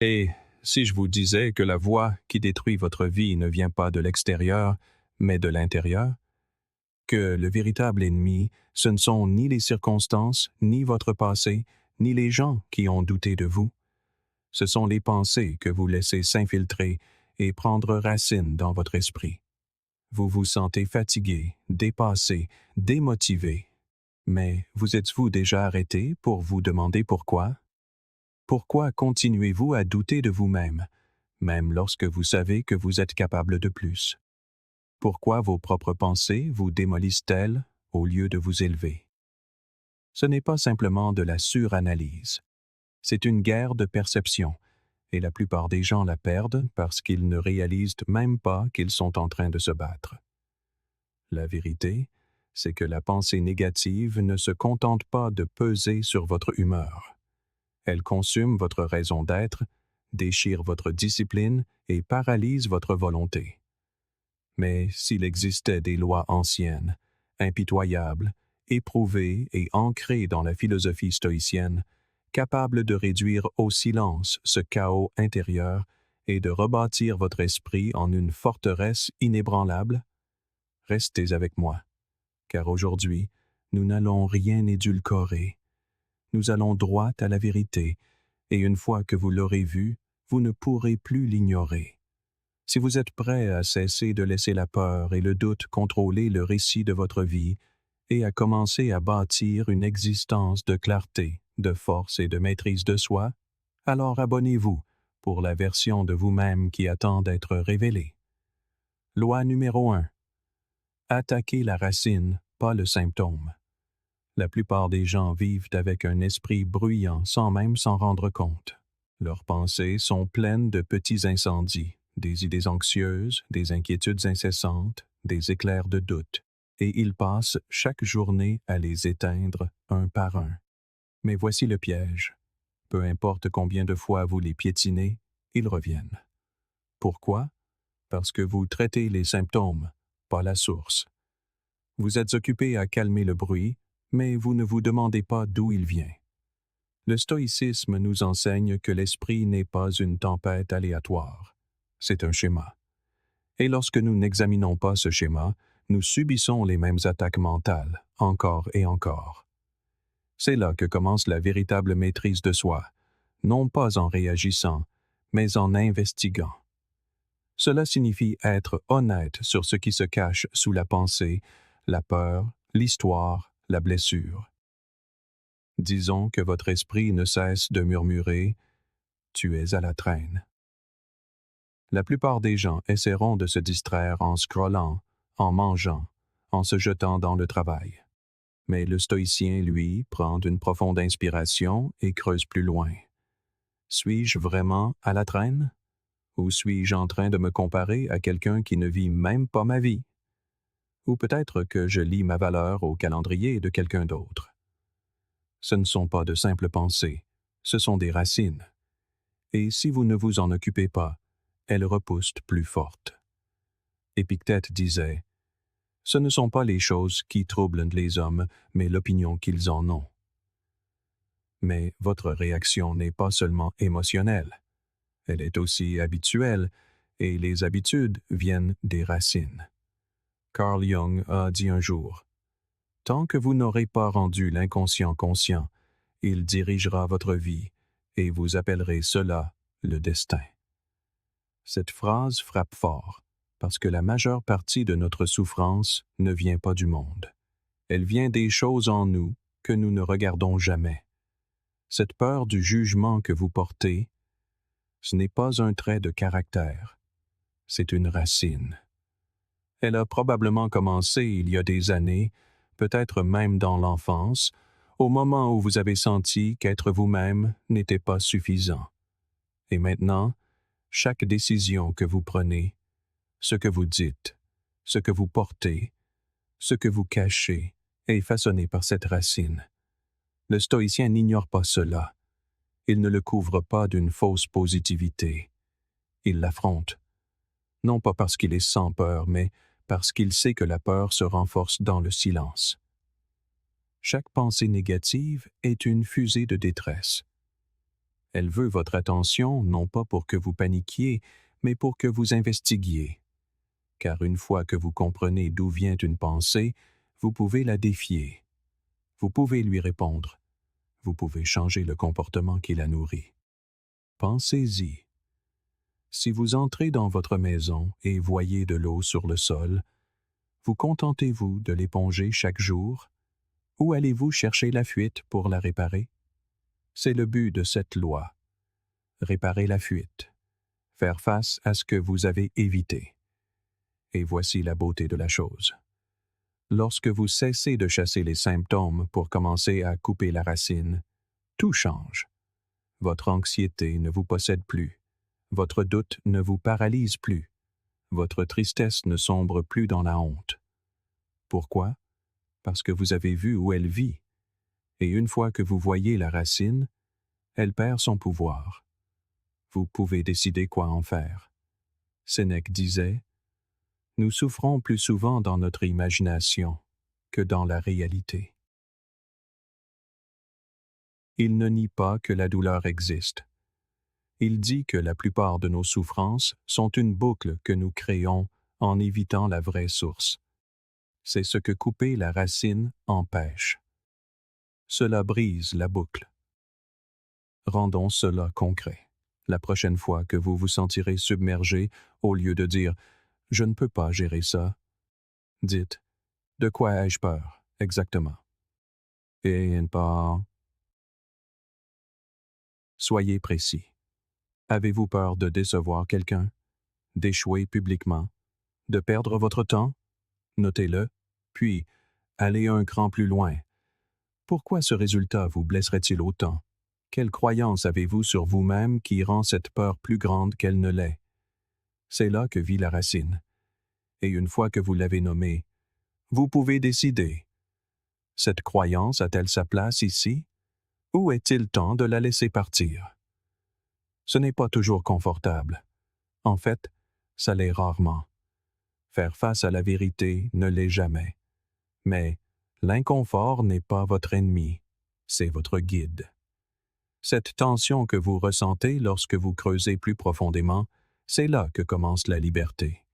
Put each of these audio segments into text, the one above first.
Et si je vous disais que la voix qui détruit votre vie ne vient pas de l'extérieur, mais de l'intérieur, que le véritable ennemi, ce ne sont ni les circonstances, ni votre passé, ni les gens qui ont douté de vous. Ce sont les pensées que vous laissez s'infiltrer et prendre racine dans votre esprit. Vous vous sentez fatigué, dépassé, démotivé. Mais vous êtes-vous déjà arrêté pour vous demander pourquoi? Pourquoi continuez-vous à douter de vous-même, même lorsque vous savez que vous êtes capable de plus? Pourquoi vos propres pensées vous démolissent-elles au lieu de vous élever? Ce n'est pas simplement de la suranalyse. C'est une guerre de perception, et la plupart des gens la perdent parce qu'ils ne réalisent même pas qu'ils sont en train de se battre. La vérité, c'est que la pensée négative ne se contente pas de peser sur votre humeur. Elle consume votre raison d'être, déchire votre discipline et paralyse votre volonté. Mais s'il existait des lois anciennes, impitoyables, éprouvées et ancrées dans la philosophie stoïcienne, capables de réduire au silence ce chaos intérieur et de rebâtir votre esprit en une forteresse inébranlable, restez avec moi, car aujourd'hui, nous n'allons rien édulcorer. Nous allons droit à la vérité, et une fois que vous l'aurez vue, vous ne pourrez plus l'ignorer. Si vous êtes prêt à cesser de laisser la peur et le doute contrôler le récit de votre vie et à commencer à bâtir une existence de clarté, de force et de maîtrise de soi, alors abonnez-vous pour la version de vous-même qui attend d'être révélée. Loi numéro 1. Attaquez la racine, pas le symptôme. La plupart des gens vivent avec un esprit bruyant sans même s'en rendre compte. Leurs pensées sont pleines de petits incendies, des idées anxieuses, des inquiétudes incessantes, des éclairs de doute, et ils passent chaque journée à les éteindre un par un. Mais voici le piège. Peu importe combien de fois vous les piétinez, ils reviennent. Pourquoi? Parce que vous traitez les symptômes, pas la source. Vous êtes occupé à calmer le bruit, mais vous ne vous demandez pas d'où il vient. Le stoïcisme nous enseigne que l'esprit n'est pas une tempête aléatoire. C'est un schéma. Et lorsque nous n'examinons pas ce schéma, nous subissons les mêmes attaques mentales, encore et encore. C'est là que commence la véritable maîtrise de soi, non pas en réagissant, mais en investiguant. Cela signifie être honnête sur ce qui se cache sous la pensée, la peur, l'histoire, la blessure. Disons que votre esprit ne cesse de murmurer « Tu es à la traîne ». La plupart des gens essaieront de se distraire en scrollant, en mangeant, en se jetant dans le travail. Mais le stoïcien, lui, prend une profonde inspiration et creuse plus loin. Suis-je vraiment à la traîne? Ou suis-je en train de me comparer à quelqu'un qui ne vit même pas ma vie? Ou peut-être que je lis ma valeur au calendrier de quelqu'un d'autre. Ce ne sont pas de simples pensées, ce sont des racines. Et si vous ne vous en occupez pas, elles repoussent plus fortes. Épictète disait « Ce ne sont pas les choses qui troublent les hommes, mais l'opinion qu'ils en ont. » Mais votre réaction n'est pas seulement émotionnelle, elle est aussi habituelle, et les habitudes viennent des racines. Carl Jung a dit un jour « Tant que vous n'aurez pas rendu l'inconscient conscient, il dirigera votre vie, et vous appellerez cela le destin. » Cette phrase frappe fort, parce que la majeure partie de notre souffrance ne vient pas du monde. Elle vient des choses en nous que nous ne regardons jamais. Cette peur du jugement que vous portez, ce n'est pas un trait de caractère, c'est une racine. Elle a probablement commencé il y a des années, peut-être même dans l'enfance, au moment où vous avez senti qu'être vous-même n'était pas suffisant. Et maintenant, chaque décision que vous prenez, ce que vous dites, ce que vous portez, ce que vous cachez, est façonné par cette racine. Le stoïcien n'ignore pas cela. Il ne le couvre pas d'une fausse positivité. Il l'affronte. Non pas parce qu'il est sans peur, mais parce qu'il sait que la peur se renforce dans le silence. Chaque pensée négative est une fusée de détresse. Elle veut votre attention non pas pour que vous paniquiez, mais pour que vous investiguiez. Car une fois que vous comprenez d'où vient une pensée, vous pouvez la défier. Vous pouvez lui répondre. Vous pouvez changer le comportement qui la nourrit. Pensez-y. Si vous entrez dans votre maison et voyez de l'eau sur le sol, vous contentez-vous de l'éponger chaque jour ou allez-vous chercher la fuite pour la réparer? C'est le but de cette loi. Réparer la fuite. Faire face à ce que vous avez évité. Et voici la beauté de la chose. Lorsque vous cessez de chasser les symptômes pour commencer à couper la racine, tout change. Votre anxiété ne vous possède plus. Votre doute ne vous paralyse plus. Votre tristesse ne sombre plus dans la honte. Pourquoi? Parce que vous avez vu où elle vit. Et une fois que vous voyez la racine, elle perd son pouvoir. Vous pouvez décider quoi en faire. Sénèque disait, « Nous souffrons plus souvent dans notre imagination que dans la réalité. » Il ne nie pas que la douleur existe. Il dit que la plupart de nos souffrances sont une boucle que nous créons en évitant la vraie source. C'est ce que couper la racine empêche. Cela brise la boucle. Rendons cela concret. La prochaine fois que vous vous sentirez submergé, au lieu de dire « Je ne peux pas gérer ça », dites « De quoi ai-je peur, exactement? » Et pas. Soyez précis. Avez-vous peur de décevoir quelqu'un, d'échouer publiquement, de perdre votre temps? Notez-le, puis allez un cran plus loin. Pourquoi ce résultat vous blesserait-il autant? Quelle croyance avez-vous sur vous-même qui rend cette peur plus grande qu'elle ne l'est? C'est là que vit la racine. Et une fois que vous l'avez nommée, vous pouvez décider. Cette croyance a-t-elle sa place ici? Ou est-il temps de la laisser partir? Ce n'est pas toujours confortable. En fait, ça l'est rarement. Faire face à la vérité ne l'est jamais. Mais l'inconfort n'est pas votre ennemi, c'est votre guide. Cette tension que vous ressentez lorsque vous creusez plus profondément, c'est là que commence la liberté.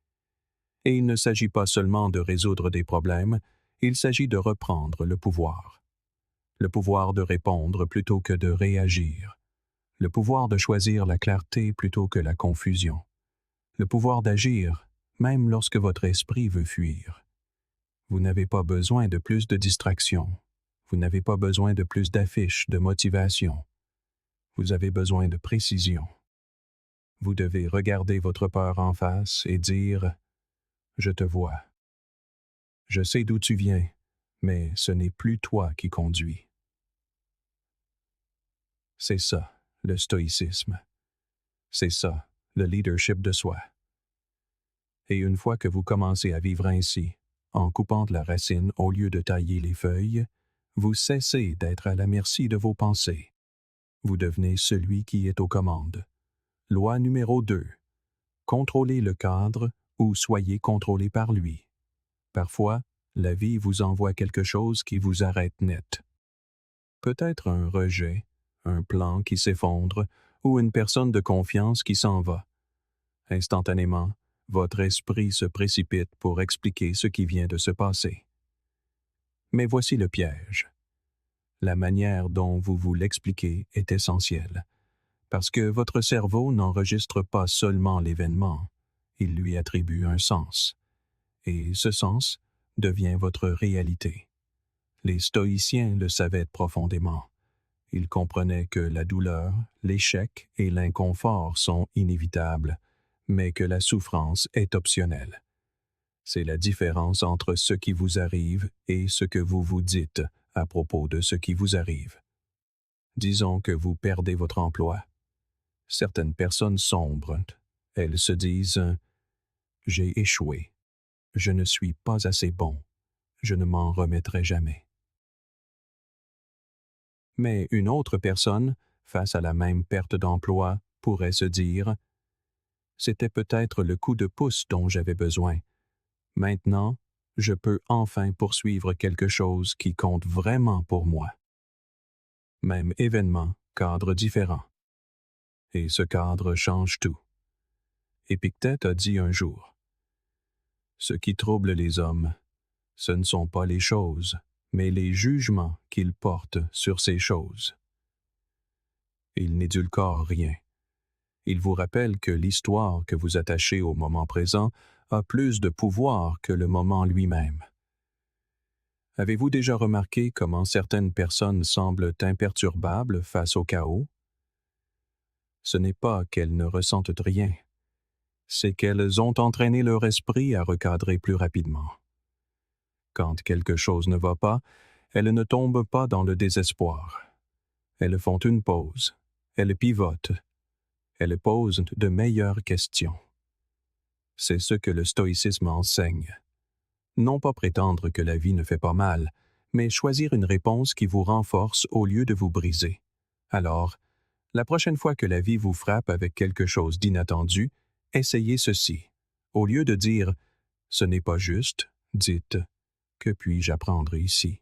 Et il ne s'agit pas seulement de résoudre des problèmes, il s'agit de reprendre le pouvoir. Le pouvoir de répondre plutôt que de réagir. Le pouvoir de choisir la clarté plutôt que la confusion. Le pouvoir d'agir, même lorsque votre esprit veut fuir. Vous n'avez pas besoin de plus de distractions. Vous n'avez pas besoin de plus d'affiches, de motivation. Vous avez besoin de précision. Vous devez regarder votre peur en face et dire « Je te vois. Je sais d'où tu viens, mais ce n'est plus toi qui conduis. » C'est ça, le stoïcisme. C'est ça, le leadership de soi. Et une fois que vous commencez à vivre ainsi, en coupant de la racine au lieu de tailler les feuilles, vous cessez d'être à la merci de vos pensées. Vous devenez celui qui est aux commandes. Loi numéro 2. Contrôlez le cadre ou soyez contrôlé par lui. Parfois, la vie vous envoie quelque chose qui vous arrête net. Peut-être un rejet, un plan qui s'effondre ou une personne de confiance qui s'en va. Instantanément, votre esprit se précipite pour expliquer ce qui vient de se passer. Mais voici le piège. La manière dont vous vous l'expliquez est essentielle, parce que votre cerveau n'enregistre pas seulement l'événement, il lui attribue un sens. Et ce sens devient votre réalité. Les stoïciens le savaient profondément. Ils comprenaient que la douleur, l'échec et l'inconfort sont inévitables, mais que la souffrance est optionnelle. C'est la différence entre ce qui vous arrive et ce que vous vous dites à propos de ce qui vous arrive. Disons que vous perdez votre emploi. Certaines personnes sombrent. Elles se disent « J'ai échoué. Je ne suis pas assez bon. Je ne m'en remettrai jamais. » Mais une autre personne, face à la même perte d'emploi, pourrait se dire « C'était peut-être le coup de pouce dont j'avais besoin. Maintenant, je peux enfin poursuivre quelque chose qui compte vraiment pour moi. » Même événement, cadre différent. et ce cadre change tout. Épictète a dit un jour, « Ce qui trouble les hommes, ce ne sont pas les choses, mais les jugements qu'ils portent sur ces choses. » Il n'édulcore rien. Il vous rappelle que l'histoire que vous attachez au moment présent a plus de pouvoir que le moment lui-même. Avez-vous déjà remarqué comment certaines personnes semblent imperturbables face au chaos? Ce n'est pas qu'elles ne ressentent rien, c'est qu'elles ont entraîné leur esprit à recadrer plus rapidement. Quand quelque chose ne va pas, elles ne tombent pas dans le désespoir. Elles font une pause, elles pivotent, elles posent de meilleures questions. C'est ce que le stoïcisme enseigne. Non pas prétendre que la vie ne fait pas mal, mais choisir une réponse qui vous renforce au lieu de vous briser. Alors, la prochaine fois que la vie vous frappe avec quelque chose d'inattendu, essayez ceci. Au lieu de dire « ce n'est pas juste », dites « que puis-je apprendre ici ?»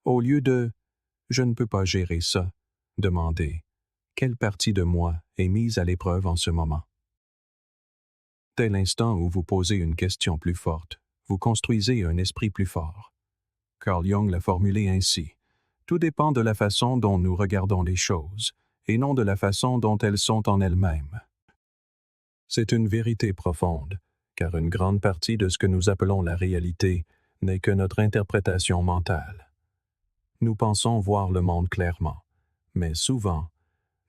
Au lieu de « je ne peux pas gérer ça », demandez « quelle partie de moi est mise à l'épreuve en ce moment ?» Dès l'instant où vous posez une question plus forte, vous construisez un esprit plus fort. Carl Jung l'a formulé ainsi. Tout dépend de la façon dont nous regardons les choses, et non de la façon dont elles sont en elles-mêmes. C'est une vérité profonde, car une grande partie de ce que nous appelons la réalité n'est que notre interprétation mentale. Nous pensons voir le monde clairement, mais souvent,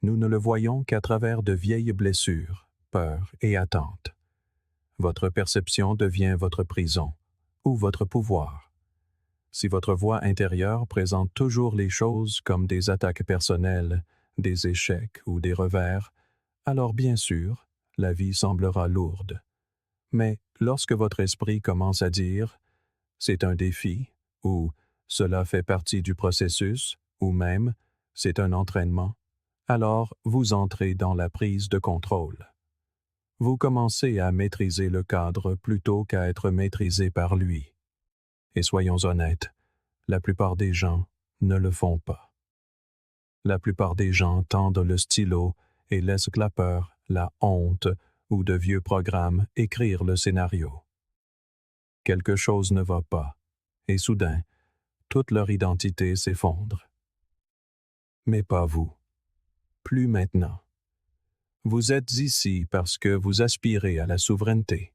nous ne le voyons qu'à travers de vieilles blessures, peurs et attentes. Votre perception devient votre prison ou votre pouvoir. Si votre voix intérieure présente toujours les choses comme des attaques personnelles, des échecs ou des revers, alors bien sûr, la vie semblera lourde. Mais lorsque votre esprit commence à dire « c'est un défi » ou « cela fait partie du processus » ou même « c'est un entraînement », alors vous entrez dans la prise de contrôle. Vous commencez à maîtriser le cadre plutôt qu'à être maîtrisé par lui. Et soyons honnêtes, la plupart des gens ne le font pas. La plupart des gens tendent le stylo et laissent la peur, la honte ou de vieux programmes écrire le scénario. Quelque chose ne va pas, et soudain, toute leur identité s'effondre. Mais pas vous. Plus maintenant. Vous êtes ici parce que vous aspirez à la souveraineté.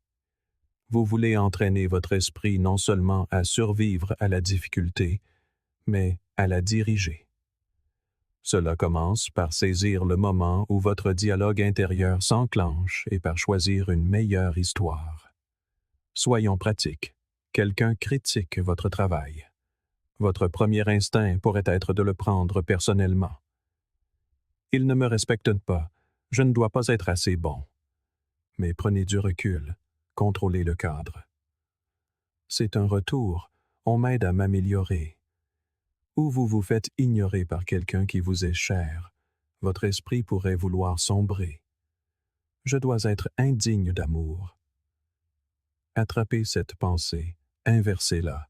Vous voulez entraîner votre esprit non seulement à survivre à la difficulté, mais à la diriger. Cela commence par saisir le moment où votre dialogue intérieur s'enclenche et par choisir une meilleure histoire. Soyons pratiques. Quelqu'un critique votre travail. Votre premier instinct pourrait être de le prendre personnellement. Il ne me respecte pas. Je ne dois pas être assez bon. Mais prenez du recul, contrôlez le cadre. C'est un retour, on m'aide à m'améliorer. Ou vous vous faites ignorer par quelqu'un qui vous est cher, votre esprit pourrait vouloir sombrer. Je dois être indigne d'amour. Attrapez cette pensée, inversez-la.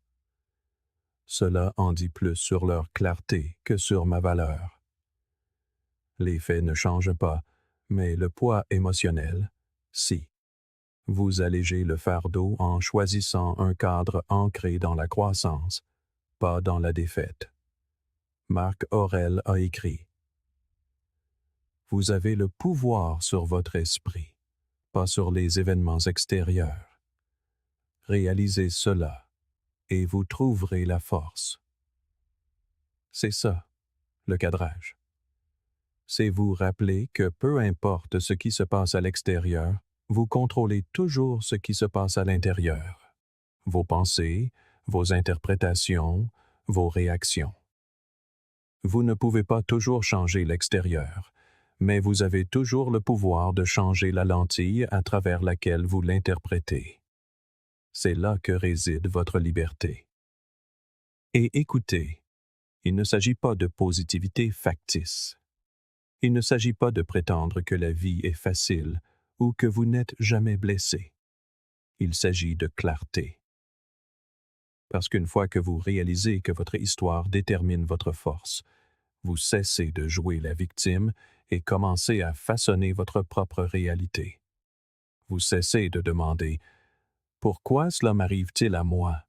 Cela en dit plus sur leur clarté que sur ma valeur. Les faits ne changent pas, mais le poids émotionnel, si. Vous allégez le fardeau en choisissant un cadre ancré dans la croissance, pas dans la défaite. Marc Aurèle a écrit « Vous avez le pouvoir sur votre esprit, pas sur les événements extérieurs. Réalisez cela, et vous trouverez la force. » C'est ça, le cadrage. C'est vous rappeler que peu importe ce qui se passe à l'extérieur, vous contrôlez toujours ce qui se passe à l'intérieur. Vos pensées, vos interprétations, vos réactions. Vous ne pouvez pas toujours changer l'extérieur, mais vous avez toujours le pouvoir de changer la lentille à travers laquelle vous l'interprétez. C'est là que réside votre liberté. Et écoutez, il ne s'agit pas de positivité factice. Il ne s'agit pas de prétendre que la vie est facile ou que vous n'êtes jamais blessé. Il s'agit de clarté. Parce qu'une fois que vous réalisez que votre histoire détermine votre force, Vous cessez de jouer la victime et commencez à façonner votre propre réalité. Vous cessez de demander « Pourquoi cela m'arrive-t-il à moi ?»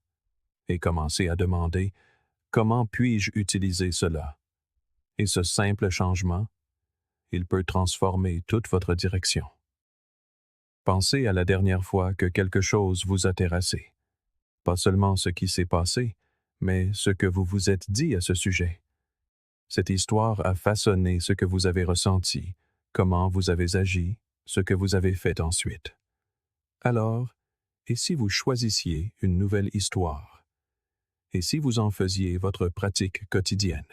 et commencez à demander « Comment puis-je utiliser cela ?» Et ce simple changement, il peut transformer toute votre direction. Pensez à la dernière fois que quelque chose vous a terrassé. Pas seulement ce qui s'est passé, mais ce que vous vous êtes dit à ce sujet. Cette histoire a façonné ce que vous avez ressenti, comment vous avez agi, ce que vous avez fait ensuite. Alors, et si vous choisissiez une nouvelle histoire? Et si vous en faisiez votre pratique quotidienne?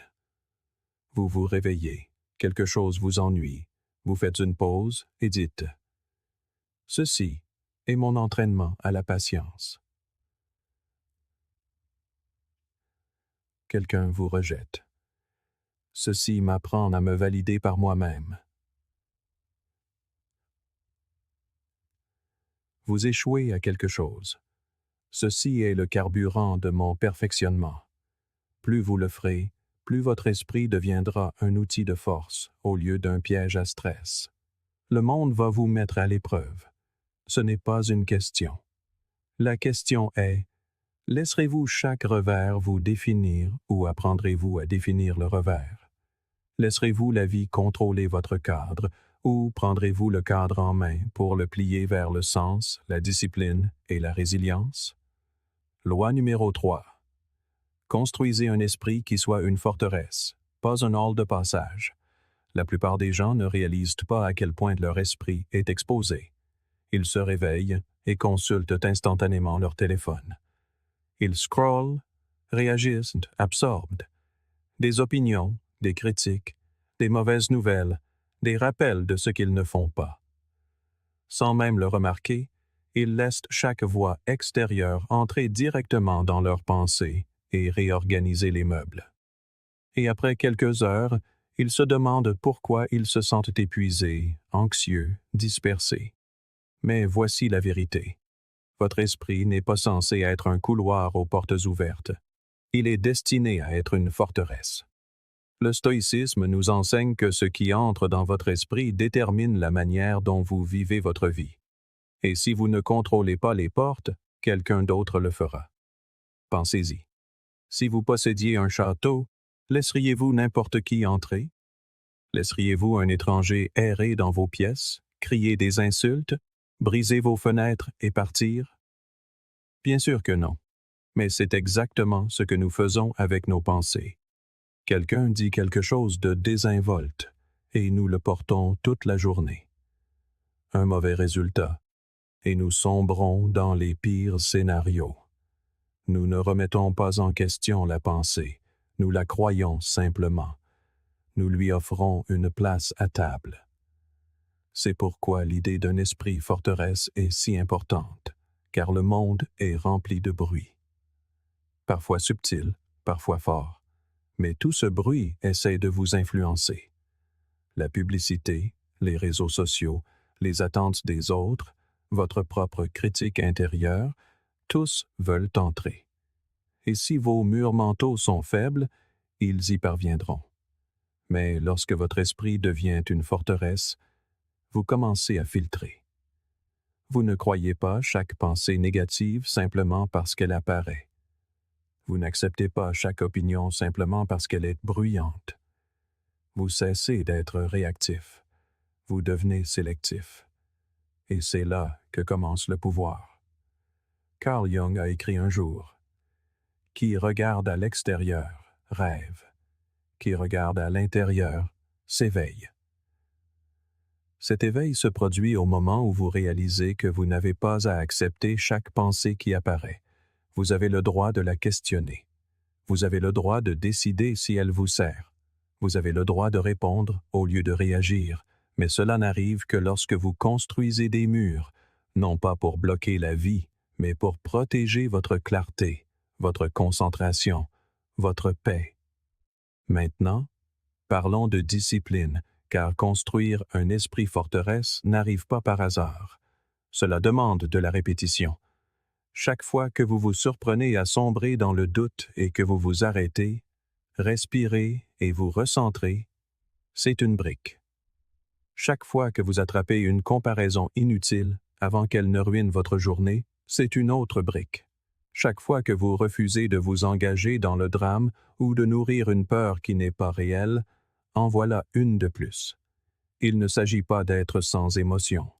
Vous vous réveillez, quelque chose vous ennuie, vous faites une pause et dites « Ceci est mon entraînement à la patience. » Quelqu'un vous rejette. Ceci m'apprend à me valider par moi-même. Vous échouez à quelque chose. Ceci est le carburant de mon perfectionnement. Plus vous le ferez, plus votre esprit deviendra un outil de force au lieu d'un piège à stress. Le monde va vous mettre à l'épreuve. Ce n'est pas une question. La question est, laisserez-vous chaque revers vous définir ou apprendrez-vous à définir le revers? Laisserez-vous la vie contrôler votre cadre ou prendrez-vous le cadre en main pour le plier vers le sens, la discipline et la résilience? Loi numéro 3. Construisez un esprit qui soit une forteresse, pas un hall de passage. La plupart des gens ne réalisent pas à quel point leur esprit est exposé. Ils se réveillent et consultent instantanément leur téléphone. Ils scrollent, réagissent, absorbent. Des opinions, des critiques, des mauvaises nouvelles, des rappels de ce qu'ils ne font pas. Sans même le remarquer, ils laissent chaque voix extérieure entrer directement dans leurs pensées et réorganiser les meubles. Et après quelques heures, ils se demandent pourquoi ils se sentent épuisés, anxieux, dispersés. Mais voici la vérité. Votre esprit n'est pas censé être un couloir aux portes ouvertes. Il est destiné à être une forteresse. Le stoïcisme nous enseigne que ce qui entre dans votre esprit détermine la manière dont vous vivez votre vie. Et si vous ne contrôlez pas les portes, quelqu'un d'autre le fera. Pensez-y. Si vous possédiez un château, laisseriez-vous n'importe qui entrer? Laisseriez-vous un étranger errer dans vos pièces, crier des insultes, briser vos fenêtres et partir? Bien sûr que non, mais c'est exactement ce que nous faisons avec nos pensées. Quelqu'un dit quelque chose de désinvolte, et nous le portons toute la journée. Un mauvais résultat, et nous sombrons dans les pires scénarios. Nous ne remettons pas en question la pensée, nous la croyons simplement. Nous lui offrons une place à table. C'est pourquoi l'idée d'un esprit forteresse est si importante, car le monde est rempli de bruit. Parfois subtil, parfois fort, mais tout ce bruit essaie de vous influencer. La publicité, les réseaux sociaux, les attentes des autres, votre propre critique intérieure, tous veulent entrer. Et si vos murs mentaux sont faibles, ils y parviendront. Mais lorsque votre esprit devient une forteresse, vous commencez à filtrer. Vous ne croyez pas chaque pensée négative simplement parce qu'elle apparaît. Vous n'acceptez pas chaque opinion simplement parce qu'elle est bruyante. Vous cessez d'être réactif. Vous devenez sélectif. Et c'est là que commence le pouvoir. Carl Jung a écrit un jour « Qui regarde à l'extérieur rêve. Qui regarde à l'intérieur s'éveille. » Cet éveil se produit au moment où vous réalisez que vous n'avez pas à accepter chaque pensée qui apparaît. Vous avez le droit de la questionner. Vous avez le droit de décider si elle vous sert. Vous avez le droit de répondre au lieu de réagir, mais cela n'arrive que lorsque vous construisez des murs, non pas pour bloquer la vie, mais pour protéger votre clarté, votre concentration, votre paix. Maintenant, parlons de discipline, car construire un esprit forteresse n'arrive pas par hasard. Cela demande de la répétition. Chaque fois que vous vous surprenez à sombrer dans le doute et que vous vous arrêtez, respirez et vous recentrez, c'est une brique. Chaque fois que vous attrapez une comparaison inutile avant qu'elle ne ruine votre journée, c'est une autre brique. Chaque fois que vous refusez de vous engager dans le drame ou de nourrir une peur qui n'est pas réelle, en voilà une de plus. Il ne s'agit pas d'être sans émotion.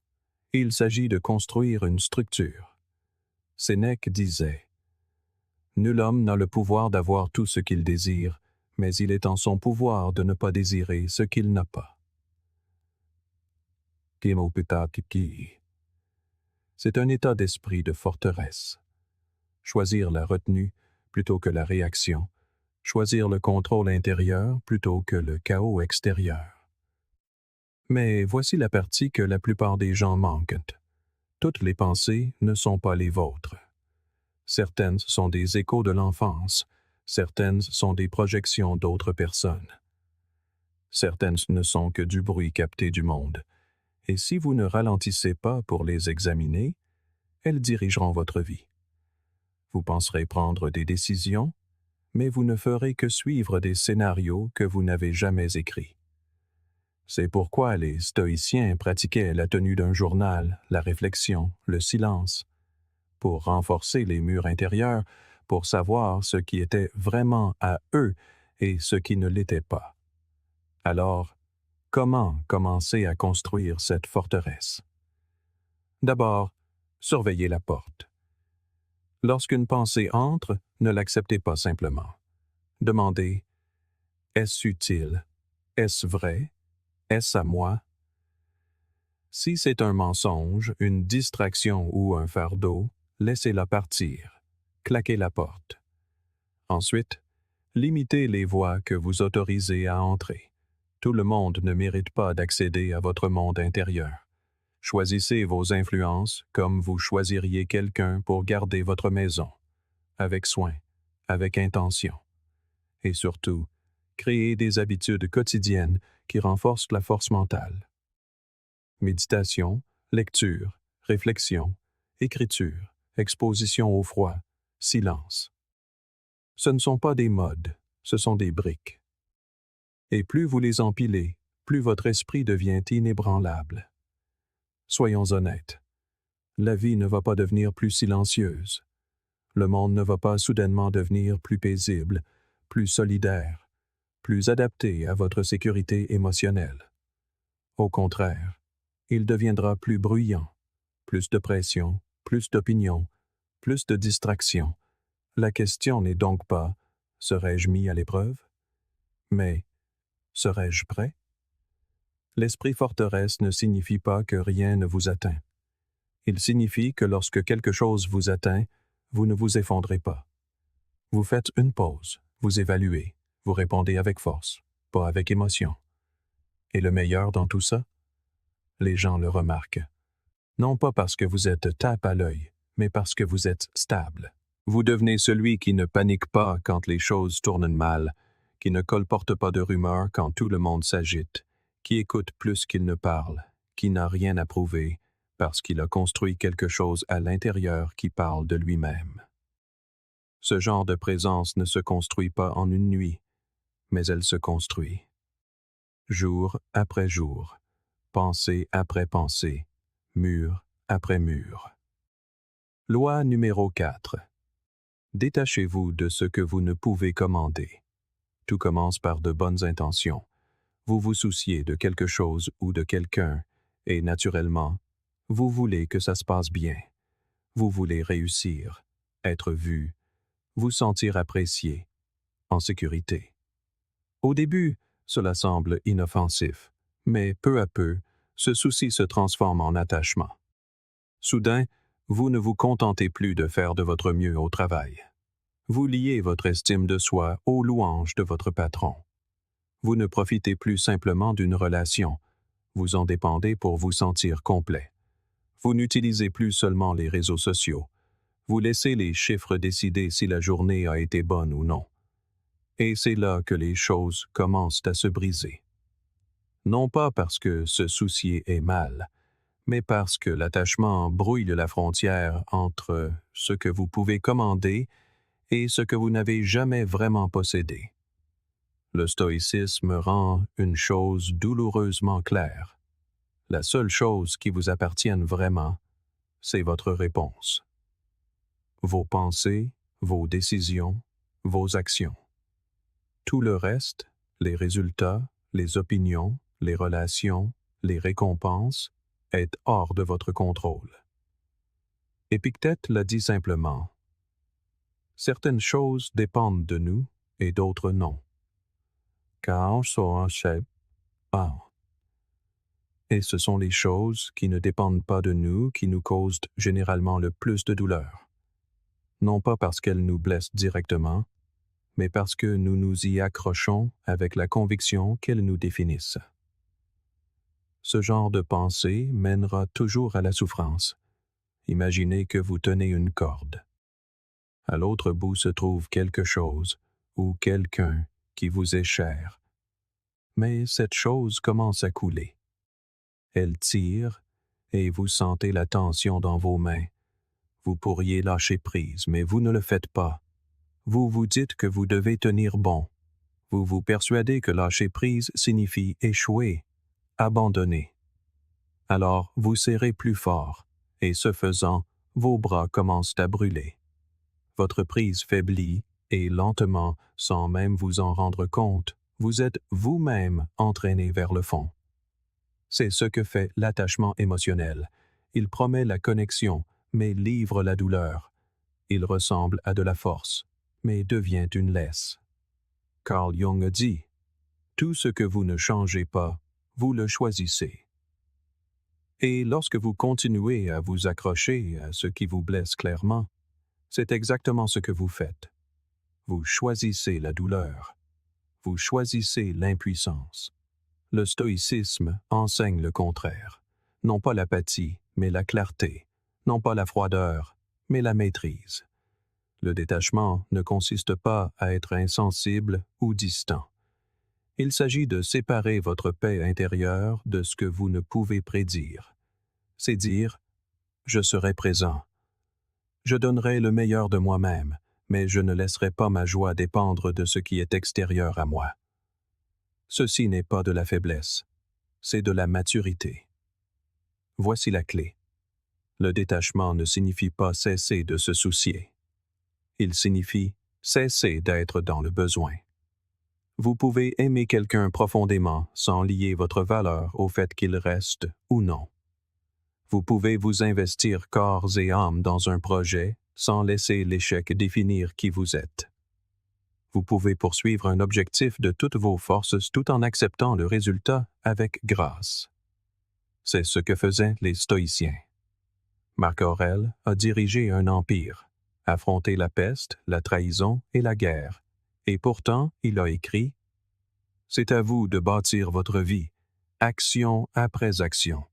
Il s'agit de construire une structure. Sénèque disait « Nul homme n'a le pouvoir d'avoir tout ce qu'il désire, mais il est en son pouvoir de ne pas désirer ce qu'il n'a pas. » C'est un état d'esprit de forteresse. Choisir la retenue plutôt que la réaction, choisir le contrôle intérieur plutôt que le chaos extérieur. Mais voici la partie que la plupart des gens manquent. Toutes les pensées ne sont pas les vôtres. Certaines sont des échos de l'enfance, certaines sont des projections d'autres personnes. Certaines ne sont que du bruit capté du monde, et si vous ne ralentissez pas pour les examiner, elles dirigeront votre vie. Vous penserez prendre des décisions, mais vous ne ferez que suivre des scénarios que vous n'avez jamais écrits. C'est pourquoi les stoïciens pratiquaient la tenue d'un journal, la réflexion, le silence, pour renforcer les murs intérieurs, pour savoir ce qui était vraiment à eux et ce qui ne l'était pas. Alors, comment commencer à construire cette forteresse? D'abord, surveillez la porte. Lorsqu'une pensée entre, ne l'acceptez pas simplement. Demandez « Est-ce utile? Est-ce vrai? Est-ce à moi? » Si c'est un mensonge, une distraction ou un fardeau, laissez-la partir. Claquez la porte. Ensuite, limitez les voix que vous autorisez à entrer. Tout le monde ne mérite pas d'accéder à votre monde intérieur. Choisissez vos influences comme vous choisiriez quelqu'un pour garder votre maison, avec soin, avec intention. Et surtout, créez des habitudes quotidiennes qui renforcent la force mentale. Méditation, lecture, réflexion, écriture, exposition au froid, silence. Ce ne sont pas des modes, ce sont des briques. Et plus vous les empilez, plus votre esprit devient inébranlable. Soyons honnêtes. La vie ne va pas devenir plus silencieuse. Le monde ne va pas soudainement devenir plus paisible, plus solidaire, plus adapté à votre sécurité émotionnelle. Au contraire, il deviendra plus bruyant, plus de pression, plus d'opinion, plus de distraction. La question n'est donc pas « serais-je mis à l'épreuve ?» mais « serais-je prêt ?» L'esprit forteresse ne signifie pas que rien ne vous atteint. Il signifie que lorsque quelque chose vous atteint, vous ne vous effondrez pas. Vous faites une pause, vous évaluez, vous répondez avec force, pas avec émotion. Et le meilleur dans tout ça? Les gens le remarquent. Non pas parce que vous êtes tape à l'œil, mais parce que vous êtes stable. Vous devenez celui qui ne panique pas quand les choses tournent mal, qui ne colporte pas de rumeurs quand tout le monde s'agite, qui écoute plus qu'il ne parle, qui n'a rien à prouver, parce qu'il a construit quelque chose à l'intérieur qui parle de lui-même. Ce genre de présence ne se construit pas en une nuit, mais elle se construit. Jour après jour, pensée après pensée, mur après mur. Loi numéro 4. Détachez-vous de ce que vous ne pouvez commander. Tout commence par de bonnes intentions. Vous vous souciez de quelque chose ou de quelqu'un, et naturellement, vous voulez que ça se passe bien. Vous voulez réussir, être vu, vous sentir apprécié, en sécurité. Au début, cela semble inoffensif, mais peu à peu, ce souci se transforme en attachement. Soudain, vous ne vous contentez plus de faire de votre mieux au travail. Vous liez votre estime de soi aux louanges de votre patron. Vous ne profitez plus simplement d'une relation, vous en dépendez pour vous sentir complet. Vous n'utilisez plus seulement les réseaux sociaux. Vous laissez les chiffres décider si la journée a été bonne ou non. Et c'est là que les choses commencent à se briser. Non pas parce que se soucier est mal, mais parce que l'attachement brouille la frontière entre ce que vous pouvez commander et ce que vous n'avez jamais vraiment possédé. Le stoïcisme rend une chose douloureusement claire. La seule chose qui vous appartienne vraiment, c'est votre réponse. Vos pensées, vos décisions, vos actions. Tout le reste, les résultats, les opinions, les relations, les récompenses, est hors de votre contrôle. Épictète l'a dit simplement. Certaines choses dépendent de nous et d'autres non. Et ce sont les choses qui ne dépendent pas de nous qui nous causent généralement le plus de douleur. Non pas parce qu'elles nous blessent directement, mais parce que nous nous y accrochons avec la conviction qu'elles nous définissent. Ce genre de pensée mènera toujours à la souffrance. Imaginez que vous tenez une corde. À l'autre bout se trouve quelque chose ou quelqu'un qui vous est cher. Mais cette chose commence à couler. Elle tire et vous sentez la tension dans vos mains. Vous pourriez lâcher prise, mais vous ne le faites pas. Vous vous dites que vous devez tenir bon. Vous vous persuadez que lâcher prise signifie échouer, abandonner. Alors vous serrez plus fort, et ce faisant, vos bras commencent à brûler. Votre prise faiblit, et lentement, sans même vous en rendre compte, vous êtes vous-même entraîné vers le fond. C'est ce que fait l'attachement émotionnel. Il promet la connexion, mais livre la douleur. Il ressemble à de la force, mais devient une laisse. Carl Jung a dit, « Tout ce que vous ne changez pas, vous le choisissez. » Et lorsque vous continuez à vous accrocher à ce qui vous blesse clairement, c'est exactement ce que vous faites. Vous choisissez la douleur. Vous choisissez l'impuissance. Le stoïcisme enseigne le contraire. Non pas l'apathie, mais la clarté. Non pas la froideur, mais la maîtrise. Le détachement ne consiste pas à être insensible ou distant. Il s'agit de séparer votre paix intérieure de ce que vous ne pouvez prédire. C'est dire « Je serai présent. Je donnerai le meilleur de moi-même, mais je ne laisserai pas ma joie dépendre de ce qui est extérieur à moi. » Ceci n'est pas de la faiblesse, c'est de la maturité. Voici la clé. Le détachement ne signifie pas cesser de se soucier. Il signifie cesser d'être dans le besoin. Vous pouvez aimer quelqu'un profondément sans lier votre valeur au fait qu'il reste ou non. Vous pouvez vous investir corps et âme dans un projet sans laisser l'échec définir qui vous êtes. Vous pouvez poursuivre un objectif de toutes vos forces tout en acceptant le résultat avec grâce. C'est ce que faisaient les stoïciens. Marc Aurèle a dirigé un empire, affronté la peste, la trahison et la guerre, et pourtant il a écrit « C'est à vous de bâtir votre vie, action après action. »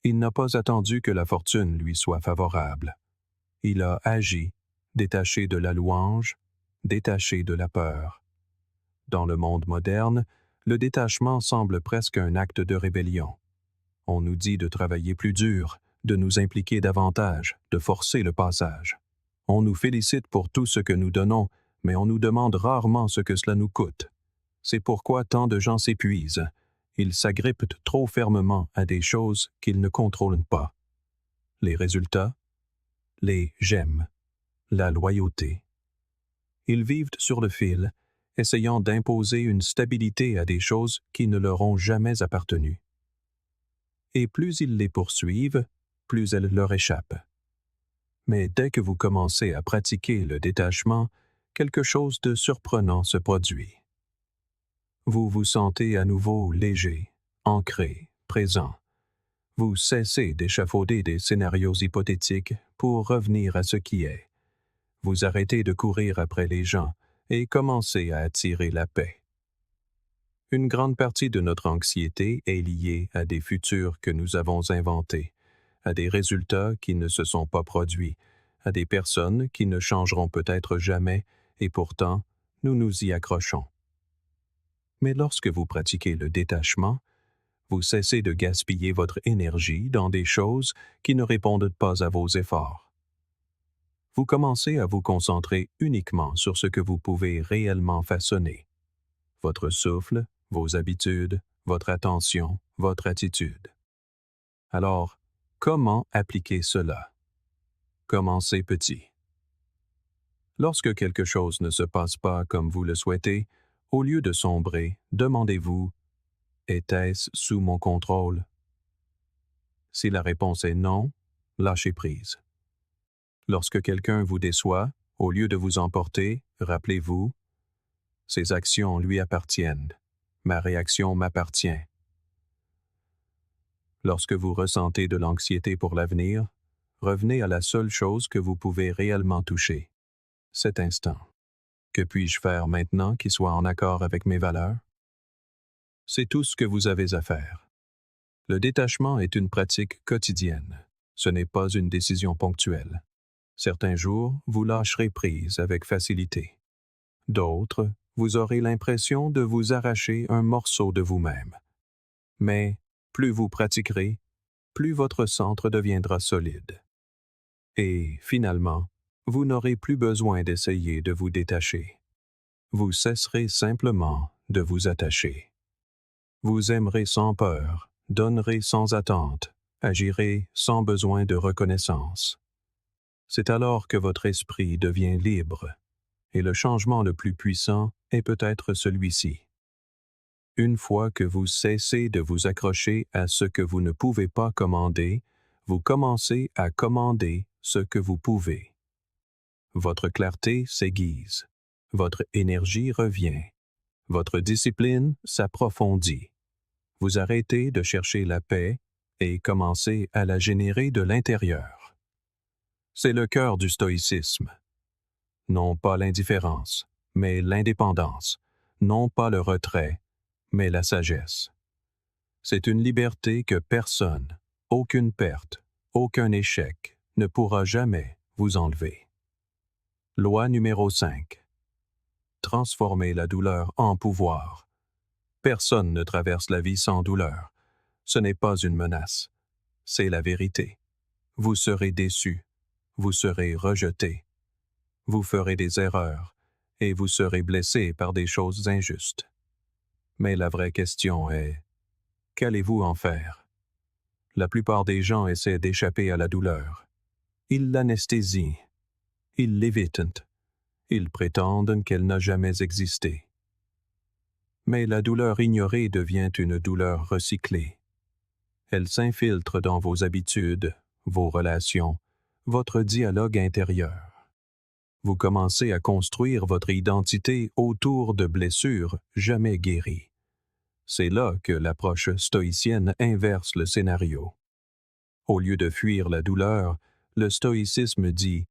Il n'a pas attendu que la fortune lui soit favorable. Il a agi, détaché de la louange, détaché de la peur. Dans le monde moderne, le détachement semble presque un acte de rébellion. On nous dit de travailler plus dur, de nous impliquer davantage, de forcer le passage. On nous félicite pour tout ce que nous donnons, mais on nous demande rarement ce que cela nous coûte. C'est pourquoi tant de gens s'épuisent. Ils s'agrippent trop fermement à des choses qu'ils ne contrôlent pas. Les résultats? Les j'aime, la loyauté. Ils vivent sur le fil, essayant d'imposer une stabilité à des choses qui ne leur ont jamais appartenu. Et plus ils les poursuivent, plus elles leur échappent. Mais dès que vous commencez à pratiquer le détachement, quelque chose de surprenant se produit. Vous vous sentez à nouveau léger, ancré, présent. Vous cessez d'échafauder des scénarios hypothétiques pour revenir à ce qui est. Vous arrêtez de courir après les gens et commencez à attirer la paix. Une grande partie de notre anxiété est liée à des futurs que nous avons inventés, à des résultats qui ne se sont pas produits, à des personnes qui ne changeront peut-être jamais, et pourtant, nous nous y accrochons. Mais lorsque vous pratiquez le détachement, vous cessez de gaspiller votre énergie dans des choses qui ne répondent pas à vos efforts. Vous commencez à vous concentrer uniquement sur ce que vous pouvez réellement façonner, votre souffle, vos habitudes, votre attention, votre attitude. Alors, comment appliquer cela? Commencez petit. Lorsque quelque chose ne se passe pas comme vous le souhaitez, au lieu de sombrer, demandez-vous: était-ce sous mon contrôle? Si la réponse est non, lâchez prise. Lorsque quelqu'un vous déçoit, au lieu de vous emporter, rappelez-vous: ces actions lui appartiennent. Ma réaction m'appartient. Lorsque vous ressentez de l'anxiété pour l'avenir, revenez à la seule chose que vous pouvez réellement toucher, cet instant. Que puis-je faire maintenant qui soit en accord avec mes valeurs? C'est tout ce que vous avez à faire. Le détachement est une pratique quotidienne. Ce n'est pas une décision ponctuelle. Certains jours, vous lâcherez prise avec facilité. D'autres, vous aurez l'impression de vous arracher un morceau de vous-même. Mais plus vous pratiquerez, plus votre centre deviendra solide. Et, finalement, vous n'aurez plus besoin d'essayer de vous détacher. Vous cesserez simplement de vous attacher. Vous aimerez sans peur, donnerez sans attente, agirez sans besoin de reconnaissance. C'est alors que votre esprit devient libre, et le changement le plus puissant est peut-être celui-ci. Une fois que vous cessez de vous accrocher à ce que vous ne pouvez pas commander, vous commencez à commander ce que vous pouvez. Votre clarté s'aiguise, votre énergie revient, votre discipline s'approfondit. Vous arrêtez de chercher la paix et commencez à la générer de l'intérieur. C'est le cœur du stoïcisme. Non pas l'indifférence, mais l'indépendance. Non pas le retrait, mais la sagesse. C'est une liberté que personne, aucune perte, aucun échec ne pourra jamais vous enlever. Loi numéro 5. Transformez la douleur en pouvoir. Personne ne traverse la vie sans douleur. Ce n'est pas une menace. C'est la vérité. Vous serez déçu. Vous serez rejeté. Vous ferez des erreurs et vous serez blessé par des choses injustes. Mais la vraie question est: qu'allez-vous en faire? La plupart des gens essaient d'échapper à la douleur. Ils l'aneस्थésient. Ils l'évitent. Ils prétendent qu'elle n'a jamais existé. Mais la douleur ignorée devient une douleur recyclée. Elle s'infiltre dans vos habitudes, vos relations, votre dialogue intérieur. Vous commencez à construire votre identité autour de blessures jamais guéries. C'est là que l'approche stoïcienne inverse le scénario. Au lieu de fuir la douleur, le stoïcisme dit: